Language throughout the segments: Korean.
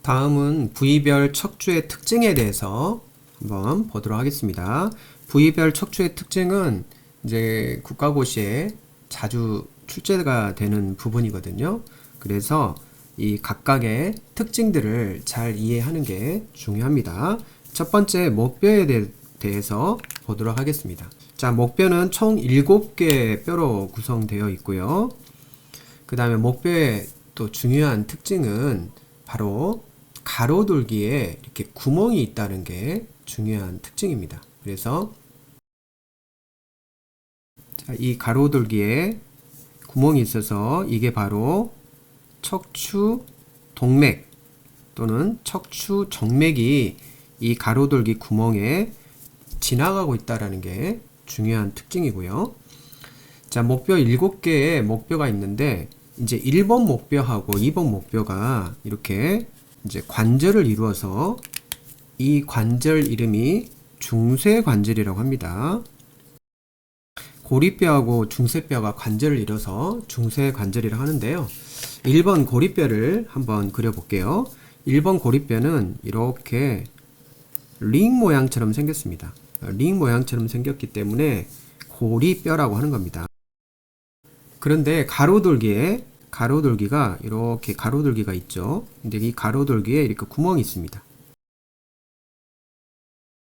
다음은 부위별 척추의 특징에 대해서 한번 보도록 하겠습니다. 부위별 척추의 특징은 이제 국가고시에 자주 출제가 되는 부분이거든요. 그래서 이 각각의 특징들을 잘 이해하는 게 중요합니다. 첫 번째, 목뼈에 대해서 보도록 하겠습니다. 자, 목뼈는 총 7개의 뼈로 구성되어 있고요. 그 다음에 목뼈의 또 중요한 특징은 바로 가로돌기에 이렇게 구멍이 있다는 게 중요한 특징입니다. 그래서 이 가로돌기에 구멍이 있어서 이게 바로 척추 동맥 또는 척추 정맥이 이 가로돌기 구멍에 지나가고 있다는 게 중요한 특징이고요. 자, 목뼈 7개의 목뼈가 있는데 이제 1번 목뼈하고 2번 목뼈가 이렇게 이제 관절을 이루어서 이 관절 이름이 중쇄관절이라고 합니다. 고리뼈하고 중쇄뼈가 관절을 이뤄서 중쇄관절이라고 하는데요. 1번 고리뼈를 한번 그려볼게요. 1번 고리뼈는 이렇게 링 모양처럼 생겼습니다. 링 모양처럼 생겼기 때문에 고리뼈라고 하는 겁니다. 그런데 가로돌기가 이렇게 가로돌기가 있죠. 근데 이 가로돌기에 이렇게 구멍이 있습니다.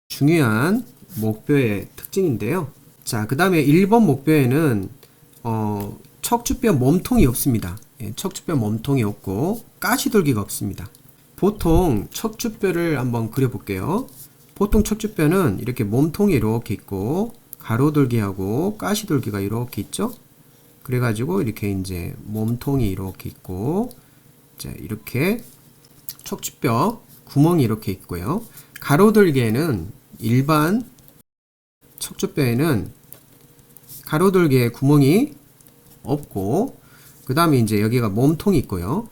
중요한 목뼈의 특징인데요. 자, 그 다음에 1번 목뼈에는 척추뼈 몸통이 없습니다. 척추뼈 몸통이 없고 가시돌기가 없습니다. 보통 척추뼈를 한번 그려볼게요. 보통 척추뼈는 이렇게 몸통이 이렇게 있고 가로돌기하고 가시돌기가 이렇게 있죠. 그래가지고 이렇게 이제 몸통이 이렇게 있고, 자, 이렇게 척추뼈 구멍이 이렇게 있고요. 가로돌기에는 일반 척추뼈에는 가로돌기에 구멍이 없고, 그 다음에 이제 여기가 몸통이 있고요.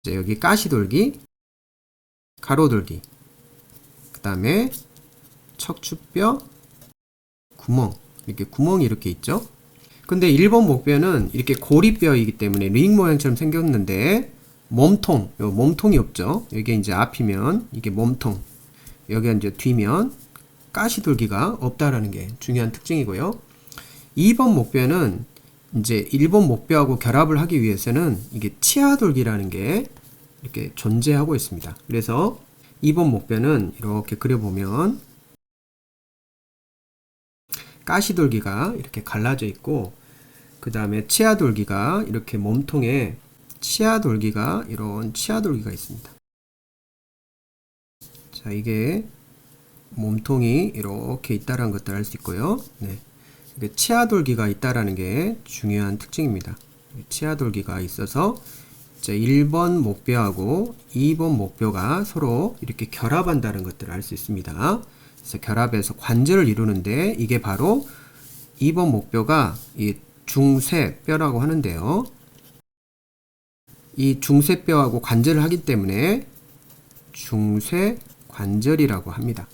이제 여기 가시돌기, 가로돌기, 그 다음에 척추뼈 구멍, 이렇게 구멍이 이렇게 있죠. 근데 1번 목뼈는 이렇게 고리뼈이기 때문에 링 모양처럼 생겼는데 몸통이 없죠. 여기 이제 앞이면 이게 몸통, 여기가 이제 뒤면 가시돌기가 없다라는 게 중요한 특징이고요. 2번 목뼈는 이제 1번 목뼈하고 결합을 하기 위해서는 이게 치아돌기라는 게 이렇게 존재하고 있습니다. 그래서 2번 목뼈는 이렇게 그려보면 가시돌기가 이렇게 갈라져 있고, 그 다음에 치아돌기가 이렇게 몸통에 이런 치아돌기가 있습니다. 자, 이게 몸통이 이렇게 있다라는 것들 알 수 있고요. 네. 치아돌기가 있다라는 게 중요한 특징입니다. 치아돌기가 있어서 이제 1번 목뼈하고 2번 목뼈가 서로 이렇게 결합한다는 것들을 알 수 있습니다. 그래서 결합해서 관절을 이루는데 이게 바로 2번 목뼈가 이 중쇄뼈라고 하는데요. 이 중쇄뼈하고 관절을 하기 때문에 중쇄관절이라고 합니다.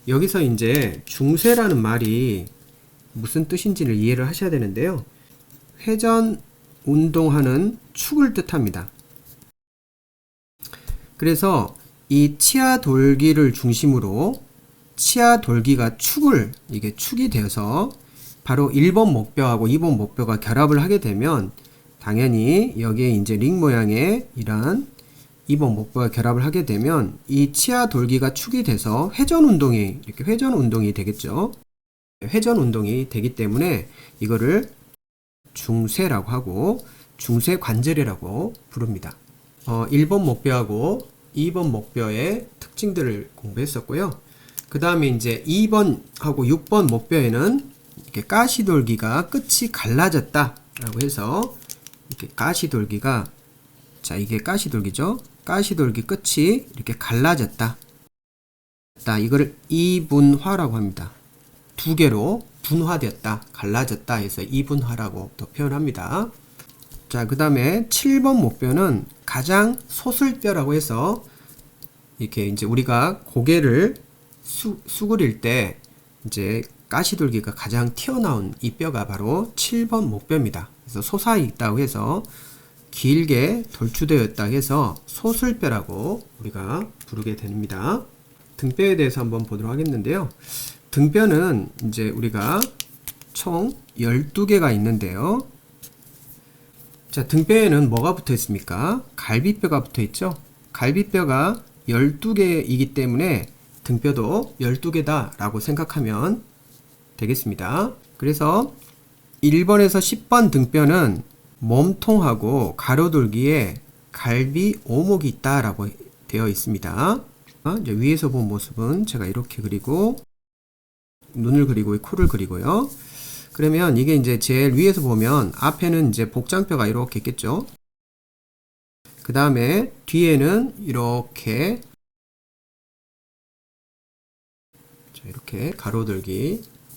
여기서 이제 중쇄라는 말이 무슨 뜻인지를 이해를 하셔야 되는데요. 회전 운동하는 축을 뜻합니다. 그래서 이 치아돌기를 중심으로 치아돌기가 이게 축이 되어서 바로 1번 목뼈하고 2번 목뼈가 결합을 하게 되면 당연히 여기에 이제 링 모양의 이러한 2번 목뼈가 결합을 하게 되면 이 치아돌기가 축이 돼서 회전 운동이 되겠죠. 회전 운동이 되기 때문에 이거를 중쇄라고 하고 중쇄관절이라고 부릅니다. 1번 목뼈하고 2번 목뼈의 특징들을 공부했었고요. 그 다음에 이제 2번하고 6번 목뼈에는 이렇게 가시돌기가 끝이 갈라졌다 라고 해서 이렇게 가시돌기가, 자, 이게 가시돌기죠. 가시돌기 끝이 이렇게 갈라졌다. 이거를 이분화라고 합니다. 두 개로 분화되었다, 갈라졌다 해서 이분화라고 또 표현합니다. 자, 그 다음에 7번 목뼈는 가장 소슬뼈라고 해서 이렇게 이제 우리가 고개를 수그릴 때 이제 가시돌기가 가장 튀어나온 이 뼈가 바로 7번 목뼈입니다. 그래서 솟아 있다고 해서 길게 돌출되어 있다 해서 소술뼈라고 우리가 부르게 됩니다. 등뼈에 대해서 한번 보도록 하겠는데요. 등뼈는 이제 우리가 총 12개가 있는데요. 자, 등뼈에는 뭐가 붙어 있습니까? 갈비뼈가 붙어 있죠. 갈비뼈가 12개이기 때문에 등뼈도 12개다 라고 생각하면 되겠습니다. 그래서 1번에서 10번 등뼈는 몸통하고 가로돌기에 갈비 오목이 있다 라고 되어 있습니다. 이제 위에서 본 모습은 제가 이렇게 그리고 눈을 그리고 코를 그리고요. 그러면 이게 이제 제일 위에서 보면 앞에는 이제 복장뼈가 이렇게 있겠죠. 그 다음에 뒤에는 이렇게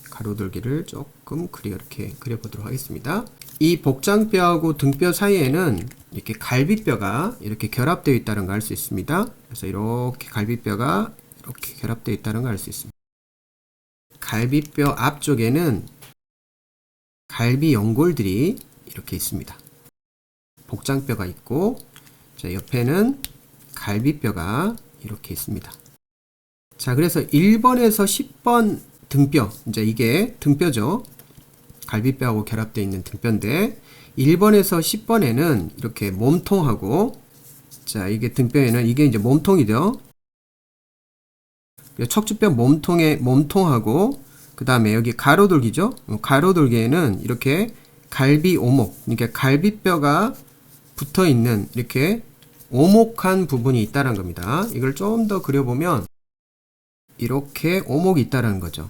가로돌기를 조금 이렇게 그려보도록 하겠습니다. 이 복장뼈하고 등뼈 사이에는 이렇게 갈비뼈가 이렇게 결합되어 있다는 걸 알 수 있습니다. 그래서 이렇게 갈비뼈가 이렇게 결합되어 있다는 걸 알 수 있습니다. 갈비뼈 앞쪽에는 갈비 연골들이 이렇게 있습니다. 복장뼈가 있고, 자, 옆에는 갈비뼈가 이렇게 있습니다. 자, 그래서 1번에서 10번 등뼈, 이제 이게 등뼈죠. 갈비뼈하고 결합되어 있는 등뼈인데, 1번에서 10번에는 이렇게 몸통하고, 자, 이게 등뼈에는 이게 이제 몸통이죠. 척추뼈 몸통하고, 그 다음에 여기 가로돌기죠. 가로돌기에는 이렇게 갈비 오목, 그러니까 갈비뼈가 붙어 있는 이렇게 오목한 부분이 있다는 겁니다. 이걸 좀 더 그려보면 이렇게 오목이 있다는 거죠.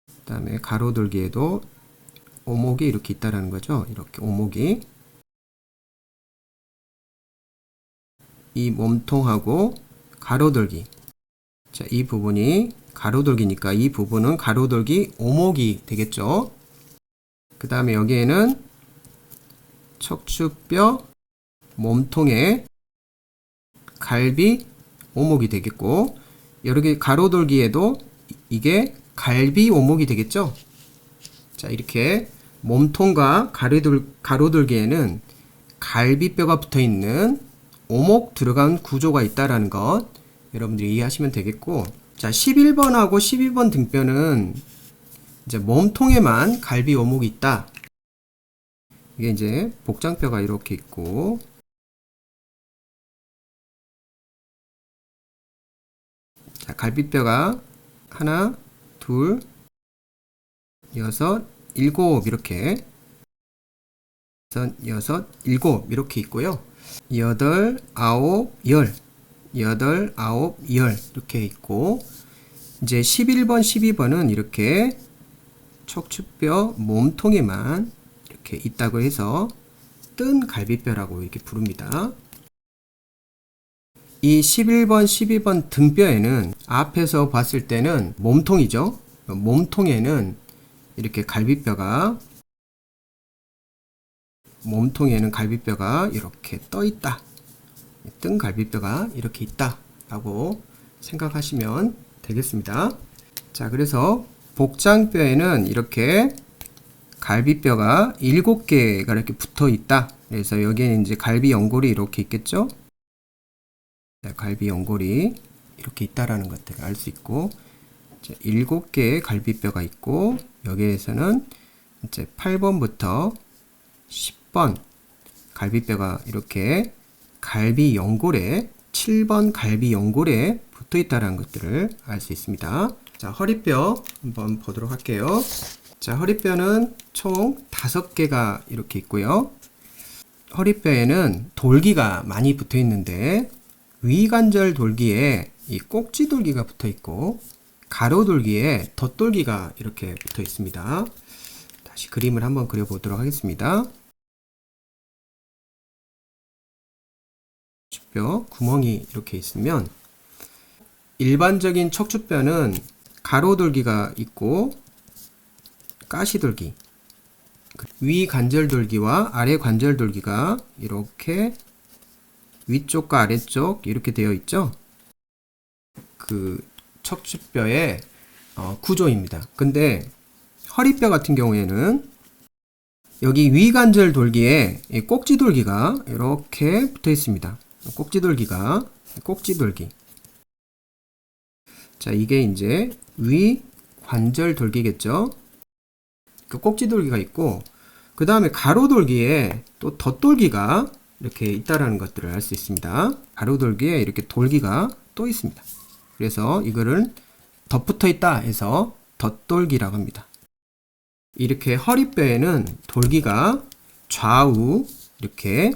그 다음에 가로돌기에도 오목이 이렇게 있다는 거죠. 이렇게 오목이. 이 몸통하고 가로돌기. 자, 이 부분이 가로돌기니까 이 부분은 가로돌기 오목이 되겠죠. 그 다음에 여기에는 척추뼈 몸통에 갈비 오목이 되겠고, 여기 가로돌기에도 이게 갈비 오목이 되겠죠. 자, 이렇게 몸통과 가로돌기에는 갈비뼈가 붙어 있는 오목 들어간 구조가 있다라는 것 여러분들이 이해하시면 되겠고, 자, 11번하고 12번 등뼈는 이제 몸통에만 갈비 오목이 있다. 이게 이제 복장뼈가 이렇게 있고, 자, 갈비뼈가 하나, 둘, 여섯, 일곱 이렇게 여섯, 일곱 이렇게 있고요. 여덟, 아홉, 열 이렇게 있고, 이제 11번, 12번은 이렇게 척추뼈 몸통에만 이렇게 있다고 해서 뜬 갈비뼈라고 이렇게 부릅니다. 이 11번, 12번 등뼈에는 앞에서 봤을 때는 몸통이죠. 몸통에는 이렇게 갈비뼈가 이렇게 떠 있다. 뜬 갈비뼈가 이렇게 있다 라고 생각하시면 되겠습니다. 자, 그래서 복장뼈에는 이렇게 갈비뼈가 7개가 이렇게 붙어 있다. 그래서 여기에는 이제 갈비 연골이 이렇게 있겠죠. 자, 갈비 연골이 이렇게 있다라는 것들을 알 수 있고, 7개의 갈비뼈가 있고, 여기에서는 이제 8번부터 10번 갈비뼈가 이렇게 갈비 연골에 7번 갈비 연골에 붙어 있다는 것들을 알 수 있습니다. 자, 허리뼈 한번 보도록 할게요. 자, 허리뼈는 총 5개가 이렇게 있고요. 허리뼈에는 돌기가 많이 붙어 있는데, 위관절 돌기에 이 꼭지 돌기가 붙어 있고, 가로돌기에 덧돌기가 이렇게 붙어 있습니다. 다시 그림을 한번 그려보도록 하겠습니다. 척추뼈 구멍이 이렇게 있으면, 일반적인 척추뼈는 가로돌기가 있고 가시돌기, 위 관절돌기와 아래 관절돌기가 이렇게 위쪽과 아래쪽 이렇게 되어 있죠. 그 척추뼈의 구조입니다. 근데 허리뼈 같은 경우에는 여기 위관절 돌기에 이 꼭지돌기가 이렇게 붙어 있습니다. 꼭지돌기. 자, 이게 이제 위관절 돌기겠죠. 그 꼭지돌기가 있고, 그 다음에 가로돌기에 또 덧돌기가 이렇게 있다라는 것들을 알 수 있습니다. 가로돌기에 이렇게 돌기가 또 있습니다. 그래서 이거를 덧붙어 있다 해서 덧돌기라고 합니다. 이렇게 허리뼈에는 돌기가 좌우 이렇게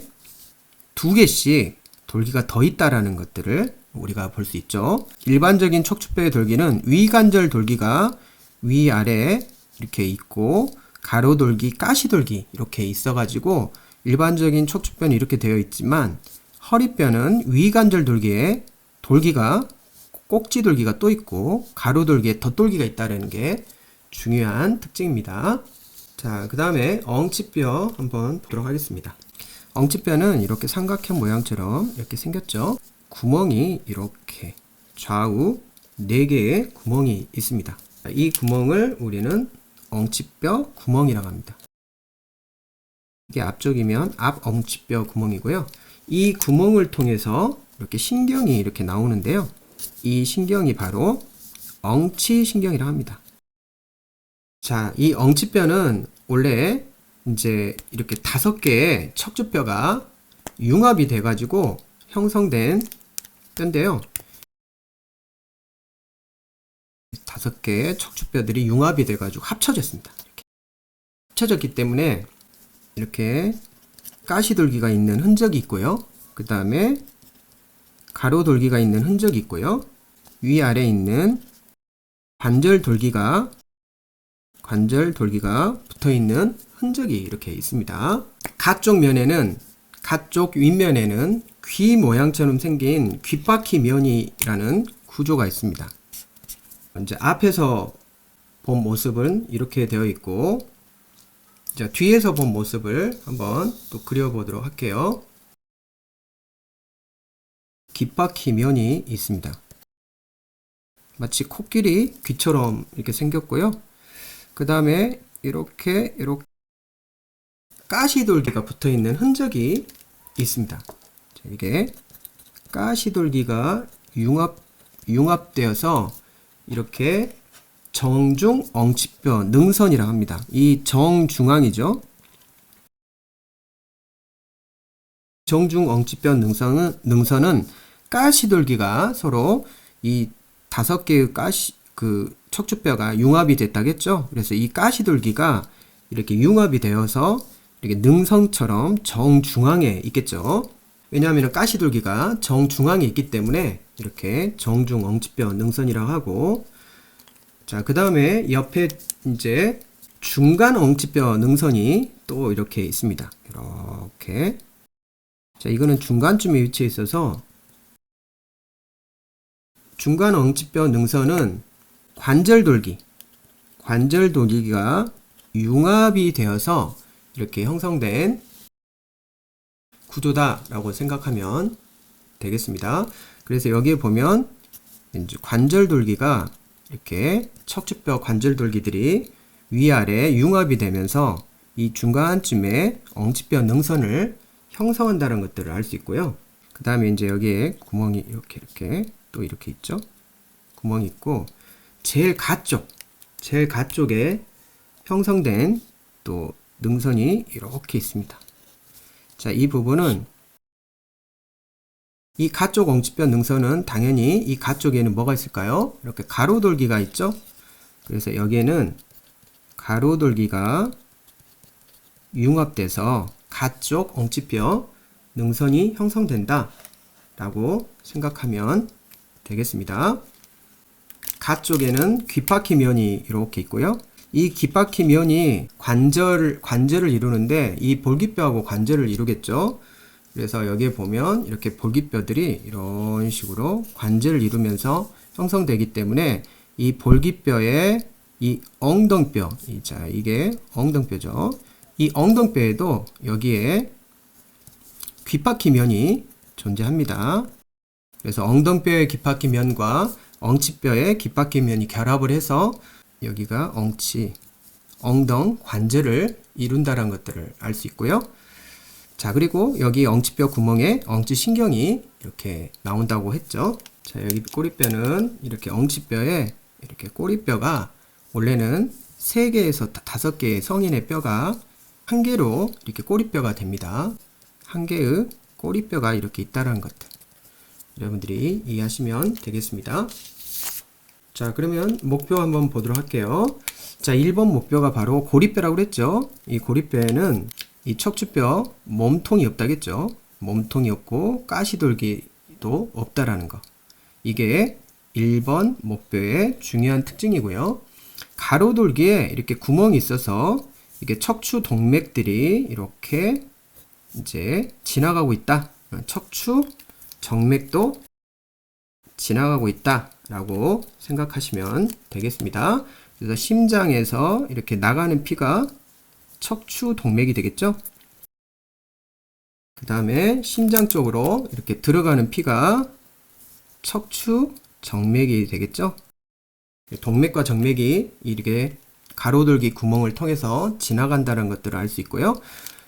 두 개씩 돌기가 더 있다라는 것들을 우리가 볼 수 있죠. 일반적인 척추뼈의 돌기는 위관절 돌기가 위아래 이렇게 있고, 가로돌기, 가시돌기 이렇게 있어가지고 일반적인 척추뼈는 이렇게 되어 있지만, 허리뼈는 위관절 돌기에 돌기가 꼭지돌기가 또 있고 가로돌기에 덧돌기가 있다는 게 중요한 특징입니다. 자, 그 다음에 엉치뼈 한번 보도록 하겠습니다. 엉치뼈는 이렇게 삼각형 모양처럼 이렇게 생겼죠. 구멍이 이렇게 좌우 4개의 구멍이 있습니다. 이 구멍을 우리는 엉치뼈 구멍이라고 합니다. 이게 앞쪽이면 앞 엉치뼈 구멍이고요. 이 구멍을 통해서 이렇게 신경이 이렇게 나오는데요. 이 신경이 바로 엉치신경이라고 합니다. 자, 이 엉치뼈는 원래 이제 이렇게 5개의 척추뼈가 융합이 돼가지고 형성된 뼈인데요. 5개의 척추뼈들이 융합이 돼가지고 합쳐졌습니다. 이렇게. 합쳐졌기 때문에 이렇게 가시돌기가 있는 흔적이 있고요. 그 다음에 가로돌기가 있는 흔적이 있고요. 위아래 있는 관절돌기가 붙어 있는 흔적이 이렇게 있습니다. 가쪽 윗면에는 귀 모양처럼 생긴 귓바퀴 면이라는 구조가 있습니다. 이제 앞에서 본 모습은 이렇게 되어 있고, 자, 뒤에서 본 모습을 한번 또 그려보도록 할게요. 귓바퀴 면이 있습니다. 마치 코끼리 귀처럼 이렇게 생겼고요. 그 다음에 이렇게 가시돌기가 붙어 있는 흔적이 있습니다. 자, 이게 가시돌기가 융합되어서 이렇게 정중 엉치뼈 능선이라고 합니다. 이 정중앙이죠. 정중 엉치뼈 능선은 가시돌기가 서로 이 5개의 척추뼈가 융합이 됐다겠죠. 그래서 이 가시돌기가 이렇게 융합이 되어서 이렇게 능선처럼 정중앙에 있겠죠. 왜냐하면 가시돌기가 정중앙에 있기 때문에 이렇게 정중 엉치뼈 능선이라고 하고, 자, 그 다음에 옆에 이제 중간 엉치뼈 능선이 또 이렇게 있습니다. 이렇게. 자, 이거는 중간쯤에 위치해 있어서 중간 엉치뼈 능선은 관절돌기가 융합이 되어서 이렇게 형성된 구조다라고 생각하면 되겠습니다. 그래서 여기에 보면 이제 관절돌기가 이렇게 척추뼈 관절돌기들이 위아래 융합이 되면서 이 중간쯤에 엉치뼈 능선을 형성한다는 것들을 알 수 있고요. 그 다음에 이제 여기에 구멍이 이렇게 또 이렇게 있죠. 구멍이 있고, 제일 가쪽에 형성된 또 능선이 이렇게 있습니다. 자, 이 부분은 이 가쪽 엉치뼈 능선은 당연히 이 가쪽에는 뭐가 있을까요? 이렇게 가로돌기가 있죠. 그래서 여기에는 가로돌기가 융합돼서 가쪽 엉치뼈 능선이 형성된다 라고 생각하면 되겠습니다. 가쪽에는 귓바퀴 면이 이렇게 있고요. 이 귓바퀴 면이 관절을 이루는데 이 볼기뼈하고 관절을 이루겠죠. 그래서 여기에 보면 이렇게 볼기뼈들이 이런 식으로 관절을 이루면서 형성되기 때문에 이 볼기뼈의 이 엉덩뼈, 자, 이게 엉덩뼈죠. 이 엉덩뼈에도 여기에 귓바퀴 면이 존재합니다. 그래서 엉덩뼈의 귓바퀴 면과 엉치뼈의 귓바퀴 면이 결합을 해서 여기가 엉덩 관절을 이룬다라는 것들을 알 수 있고요. 자, 그리고 여기 엉치뼈 구멍에 엉치신경이 이렇게 나온다고 했죠. 자, 여기 꼬리뼈는 이렇게 엉치뼈에 이렇게 꼬리뼈가 원래는 3개에서 5개의 성인의 뼈가 한 개로 이렇게 꼬리뼈가 됩니다. 한 개의 꼬리뼈가 이렇게 있다는 것들 여러분들이 이해하시면 되겠습니다. 자, 그러면 목표 한번 보도록 할게요. 자, 1번 목표가 바로 고리뼈라고 그랬죠. 이 고리뼈에는 이 척추뼈 몸통이 없다겠죠. 몸통이 없고 가시돌기도 없다라는 거. 이게 1번 목표의 중요한 특징이고요. 가로돌기에 이렇게 구멍이 있어서 이게 척추 동맥들이 이렇게 이제 지나가고 있다. 척추 정맥도 지나가고 있다 라고 생각하시면 되겠습니다. 그래서 심장에서 이렇게 나가는 피가 척추 동맥이 되겠죠. 그 다음에 심장 쪽으로 이렇게 들어가는 피가 척추 정맥이 되겠죠. 동맥과 정맥이 이렇게 가로돌기 구멍을 통해서 지나간다는 것들을 알 수 있고요.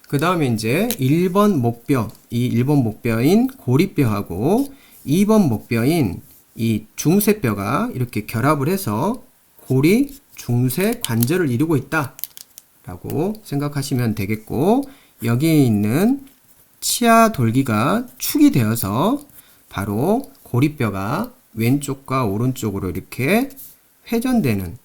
그 다음에 이제 1번 목뼈, 이 1번 목뼈인 고리뼈하고 2번 목뼈인 이 중쇄뼈가 이렇게 결합을 해서 고리 중쇄 관절을 이루고 있다 라고 생각하시면 되겠고, 여기에 있는 치아 돌기가 축이 되어서 바로 고리뼈가 왼쪽과 오른쪽으로 이렇게 회전되는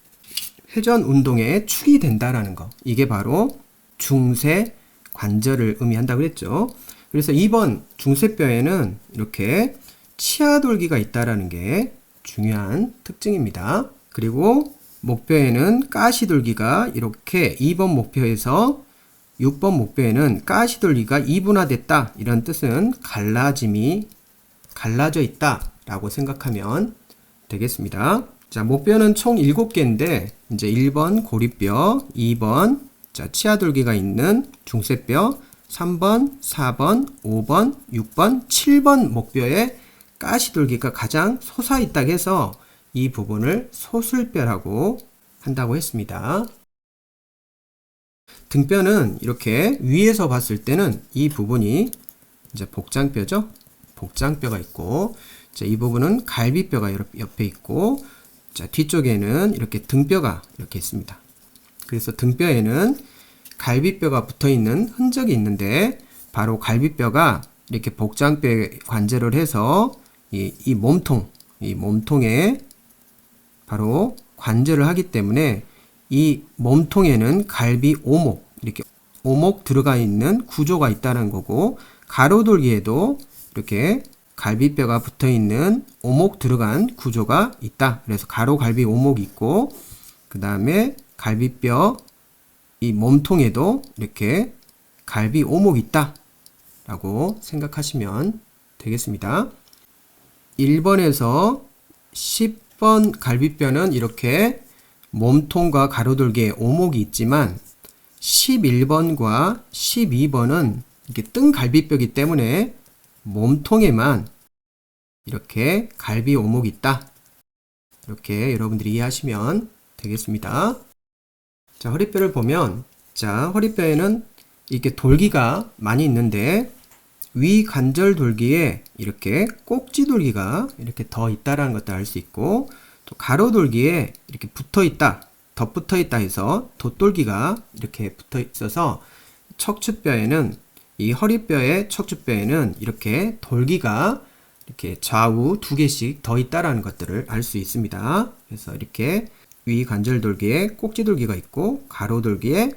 회전 운동의 축이 된다라는 거, 이게 바로 중쇄 관절을 의미한다고 그랬죠. 그래서 2번 중쇄뼈에는 이렇게 치아 돌기가 있다라는 게 중요한 특징입니다. 그리고 목뼈에는 가시돌기가 이렇게 2번 목표에서 6번 목표에는 가시돌기가 이분화됐다, 이런 뜻은 갈라져 있다 라고 생각하면 되겠습니다. 자, 목뼈는 총 7개인데 이제 1번 고리뼈, 2번 자, 치아돌기가 있는 중쇄뼈, 3번, 4번, 5번, 6번, 7번 목뼈에 가시돌기가 가장 솟아있다고 해서 이 부분을 소술뼈라고 한다고 했습니다. 등뼈는 이렇게 위에서 봤을 때는 이 부분이 이제 복장뼈죠. 복장뼈가 있고, 자, 이 부분은 갈비뼈가 옆에 있고, 자, 뒤쪽에는 이렇게 등뼈가 이렇게 있습니다. 그래서 등뼈에는 갈비뼈가 붙어 있는 흔적이 있는데, 바로 갈비뼈가 이렇게 복장뼈에 관절을 해서 이 몸통에 바로 관절을 하기 때문에 이 몸통에는 갈비 오목, 이렇게 오목 들어가 있는 구조가 있다는 거고, 가로돌기에도 이렇게 갈비뼈가 붙어 있는 오목 들어간 구조가 있다. 그래서 가로 갈비 오목이 있고, 그 다음에 갈비뼈 이 몸통에도 이렇게 갈비 오목이 있다 라고 생각하시면 되겠습니다. 1번에서 10번 갈비뼈는 이렇게 몸통과 가로돌기에 오목이 있지만 11번과 12번은 이렇게 뜬 갈비뼈이기 때문에 몸통에만 이렇게 갈비 오목이 있다. 이렇게 여러분들이 이해하시면 되겠습니다. 자, 허리뼈를 보면, 자, 허리뼈에는 이렇게 돌기가 많이 있는데 위 관절 돌기에 이렇게 꼭지 돌기가 이렇게 더 있다라는 것도 알 수 있고, 또 가로 돌기에 이렇게 붙어 있다, 덧붙어 있다 해서 덧돌기가 이렇게 붙어 있어서 척추뼈에는, 이 허리뼈의 척추뼈에는 이렇게 돌기가 이렇게 좌우 2개씩 더 있다라는 것들을 알 수 있습니다. 그래서 이렇게 위 관절 돌기에 꼭지 돌기가 있고 가로 돌기에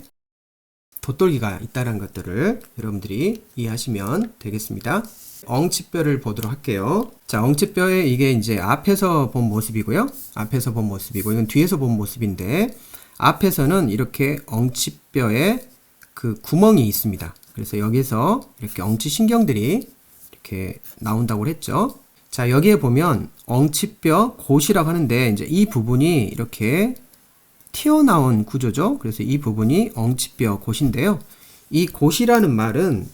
덧돌기가 있다는 것들을 여러분들이 이해하시면 되겠습니다. 엉치뼈를 보도록 할게요. 자, 엉치뼈의 이게 이제 앞에서 본 모습이고요. 앞에서 본 모습이고, 이건 뒤에서 본 모습인데, 앞에서는 이렇게 엉치뼈에 그 구멍이 있습니다. 그래서 여기서 이렇게 엉치신경들이 이렇게 나온다고 했죠. 자, 여기에 보면 엉치뼈 곧이라고 하는데, 이제 이 부분이 이렇게 튀어나온 구조죠. 그래서 이 부분이 엉치뼈 곧인데요. 이 곧이라는 말은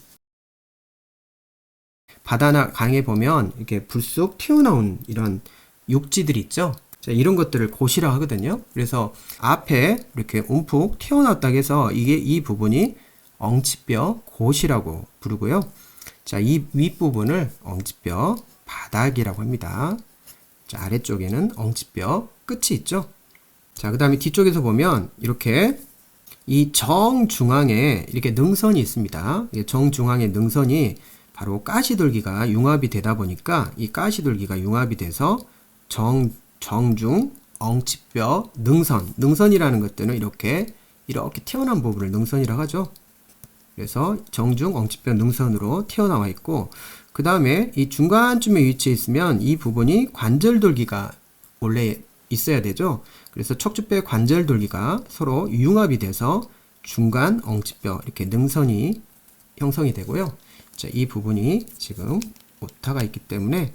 바다나 강에 보면 이렇게 불쑥 튀어나온 이런 육지들이 있죠. 자, 이런 것들을 고시라 하거든요. 그래서 앞에 이렇게 움푹 튀어나왔다고 해서 이 부분이 엉치뼈 고시라고 부르고요. 자, 이 윗부분을 엉치뼈 바닥이라고 합니다. 자, 아래쪽에는 엉치뼈 끝이 있죠. 자, 그 다음에 뒤쪽에서 보면 이렇게 이 정중앙에 이렇게 능선이 있습니다. 정중앙에 능선이 바로 가시돌기가 융합이 되다 보니까 이 가시돌기가 융합이 돼서 정중, 엉치뼈, 능선이라는 것들은 이렇게 튀어나온 부분을 능선이라고 하죠. 그래서 정중, 엉치뼈, 능선으로 튀어나와 있고, 그 다음에 이 중간쯤에 위치해 있으면 이 부분이 관절돌기가 원래 있어야 되죠. 그래서 척추뼈의 관절돌기가 서로 융합이 돼서 중간 엉치뼈 이렇게 능선이 형성이 되고요. 자, 이 부분이 지금 오타가 있기 때문에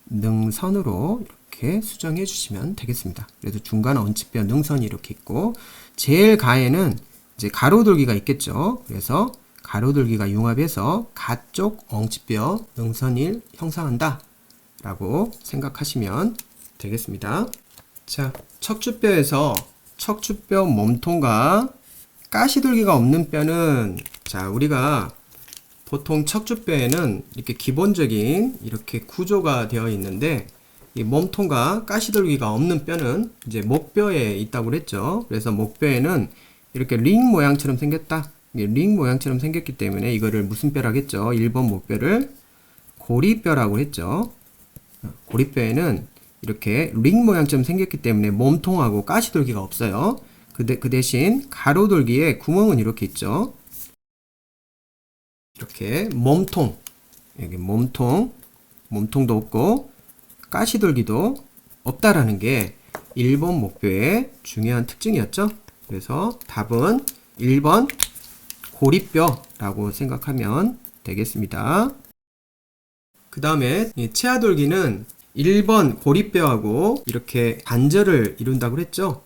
능선으로 이렇게 수정해 주시면 되겠습니다. 그래서 중간 엉치뼈 능선이 이렇게 있고, 제일 가에는 이제 가로돌기가 있겠죠. 그래서 가로돌기가 융합해서 가쪽 엉치뼈 능선을 형성한다 라고 생각하시면 되겠습니다. 자, 척추뼈에서 척추뼈 몸통과 가시돌기가 없는 뼈는, 자, 우리가 보통 척추뼈에는 이렇게 기본적인 이렇게 구조가 되어 있는데, 이 몸통과 가시돌기가 없는 뼈는 이제 목뼈에 있다고 그랬죠. 그래서 목뼈에는 이렇게 링 모양처럼 생겼다. 링 모양처럼 생겼기 때문에 이거를 무슨 뼈라고 했죠? 1번 목뼈를 고리뼈라고 했죠. 고리뼈에는 이렇게 링 모양처럼 생겼기 때문에 몸통하고 가시돌기가 없어요. 그 대신 가로돌기에 구멍은 이렇게 있죠. 이렇게 몸통, 여기 몸통도 없고 가시돌기도 없다라는 게 1번 목뼈의 중요한 특징이었죠. 그래서 답은 1번 고리뼈라고 생각하면 되겠습니다. 그 다음에 치아돌기는 1번 고리뼈하고 이렇게 반절을 이룬다고 그랬죠.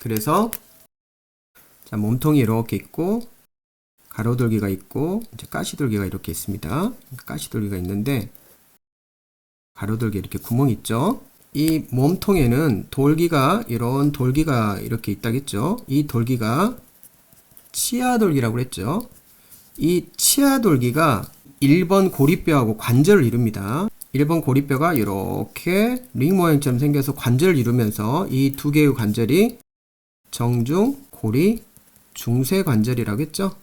그래서 자, 몸통이 이렇게 있고 가로돌기가 있고 이제 가시돌기가 이렇게 있습니다. 가시돌기가 있는데 가로돌기 이렇게 구멍이 있죠. 이 몸통에는 이런 돌기가 이렇게 있다겠죠. 이 돌기가 치아돌기라고 그랬죠. 이 치아돌기가 1번 고리뼈하고 관절을 이룹니다. 1번 고리뼈가 이렇게 링 모양처럼 생겨서 관절을 이루면서 이 두 개의 관절이 정중, 고리, 중쇄 관절이라고 했죠.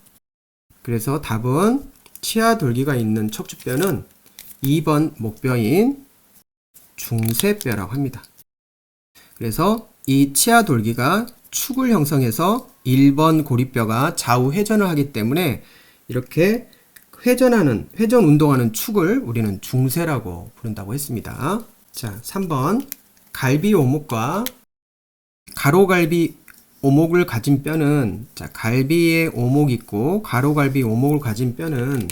그래서 답은 치아돌기가 있는 척추뼈는 2번 목뼈인 중쇄뼈라고 합니다. 그래서 이 치아돌기가 축을 형성해서 1번 고리뼈가 좌우 회전을 하기 때문에 이렇게 회전 운동하는 축을 우리는 중쇄라고 부른다고 했습니다. 자, 3번 갈비 오목과 가로갈비 오목을 가진 뼈는, 자, 갈비에 오목이 있고 가로갈비 오목을 가진 뼈는,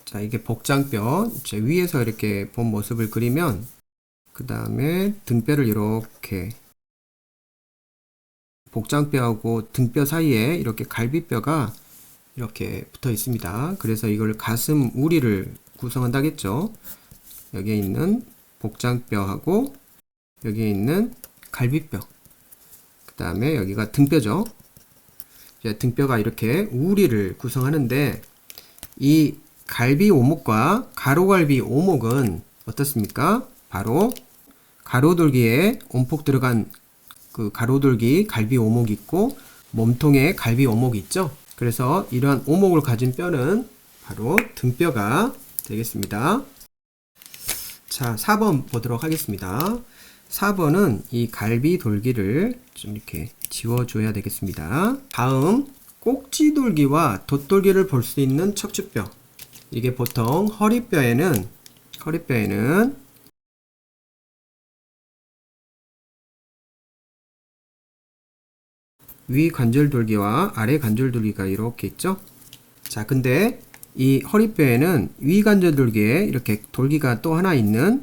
자, 이게 복장뼈, 위에서 이렇게 본 모습을 그리면 그 다음에 등뼈를 이렇게 복장뼈하고 등뼈 사이에 이렇게 갈비뼈가 이렇게 붙어 있습니다. 그래서 이걸 가슴 우리를 구성한다겠죠. 여기에 있는 복장뼈하고 여기에 있는 갈비뼈, 그 다음에 여기가 등뼈죠. 등뼈가 이렇게 우리를 구성하는데, 이 갈비 오목과 가로갈비 오목은 어떻습니까? 바로 가로돌기에 온폭 들어간 그 가로돌기 갈비 오목이 있고 몸통에 갈비 오목이 있죠. 그래서 이러한 오목을 가진 뼈는 바로 등뼈가 되겠습니다. 자, 4번 보도록 하겠습니다. 4번은 이 갈비 돌기를 좀 이렇게 지워줘야 되겠습니다. 다음 꼭지돌기와 돛돌기를 볼 수 있는 척추뼈, 이게 보통 허리뼈에는 위 관절돌기와 아래 관절돌기가 이렇게 있죠. 자, 근데 이 허리뼈에는 위 관절돌기에 이렇게 돌기가 또 하나 있는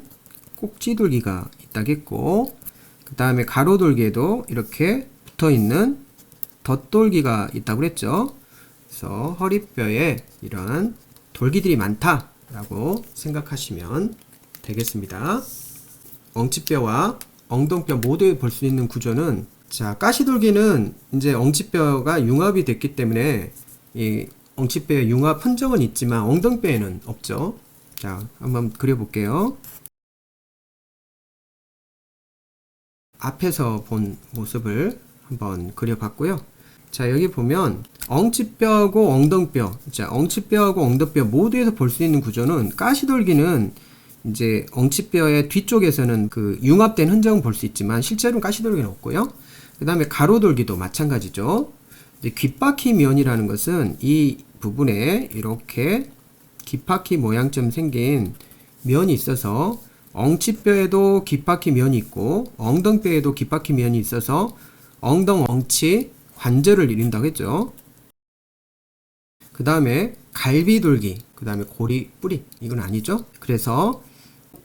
꼭지돌기가 있다겠고, 그 다음에 가로돌기에도 이렇게 붙어 있는 덧돌기가 있다고 그랬죠. 그래서 허리뼈에 이런 돌기들이 많다라고 생각하시면 되겠습니다. 엉치뼈와 엉덩뼈 모두에 볼 수 있는 구조는, 자, 가시돌기는 이제 엉치뼈가 융합이 됐기 때문에 이 엉치뼈의 융합 흔적은 있지만 엉덩뼈에는 없죠. 자, 한번 그려볼게요. 앞에서 본 모습을 한번 그려봤고요. 자, 여기 보면 엉치뼈하고 엉덩뼈, 자, 엉치뼈하고 엉덩뼈 모두에서 볼 수 있는 구조는, 가시돌기는 이제 엉치뼈의 뒤쪽에서는 그 융합된 흔적은 볼 수 있지만 실제로는 가시돌기는 없고요. 그 다음에 가로돌기도 마찬가지죠. 이제 귓바퀴 면이라는 것은 이 부분에 이렇게 귓바퀴 모양처럼 생긴 면이 있어서, 엉치뼈에도 귓바퀴 면이 있고 엉덩뼈에도 귓바퀴 면이 있어서 엉덩엉치 관절을 이룬다고 했죠. 그 다음에 갈비돌기, 그 다음에 고리 뿌리, 이건 아니죠. 그래서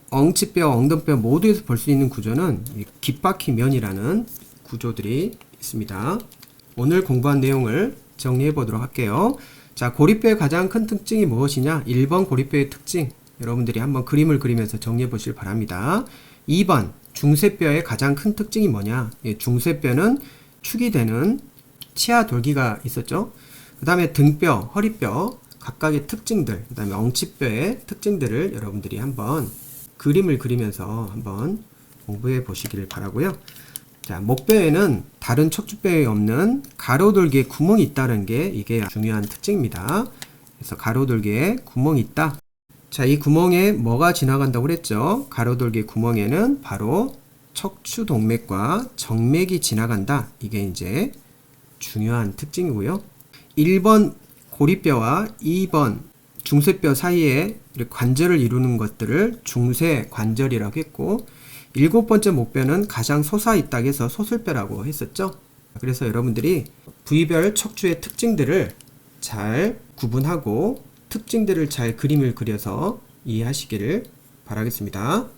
엉치뼈, 엉덩뼈 모두에서 볼 수 있는 구조는 귓바퀴 면이라는 구조들이 있습니다. 오늘 공부한 내용을 정리해 보도록 할게요. 자, 고리뼈의 가장 큰 특징이 무엇이냐? 1번 고리뼈의 특징, 여러분들이 한번 그림을 그리면서 정리해 보시길 바랍니다. 2번 중쇄뼈의 가장 큰 특징이 뭐냐? 예, 중쇄뼈는 축이 되는 치아 돌기가 있었죠. 그 다음에 등뼈, 허리뼈 각각의 특징들, 그 다음에 엉치뼈의 특징들을 여러분들이 한번 그림을 그리면서 한번 공부해 보시길 바라고요. 자, 목뼈에는 다른 척추뼈에 없는 가로돌기에 구멍이 있다는 게 이게 중요한 특징입니다. 그래서 가로돌기에 구멍이 있다. 자, 이 구멍에 뭐가 지나간다고 그랬죠? 가로돌기 구멍에는 바로 척추동맥과 정맥이 지나간다. 이게 이제 중요한 특징이고요. 1번 고리뼈와 2번 중쇄뼈 사이에 관절을 이루는 것들을 중쇄관절이라고 했고, 7번째 목뼈는 가장 솟아있다고 해서 소술뼈라고 했었죠. 그래서 여러분들이 부위별 척추의 특징들을 잘 구분하고 특징들을 잘 그림을 그려서 이해하시기를 바라겠습니다.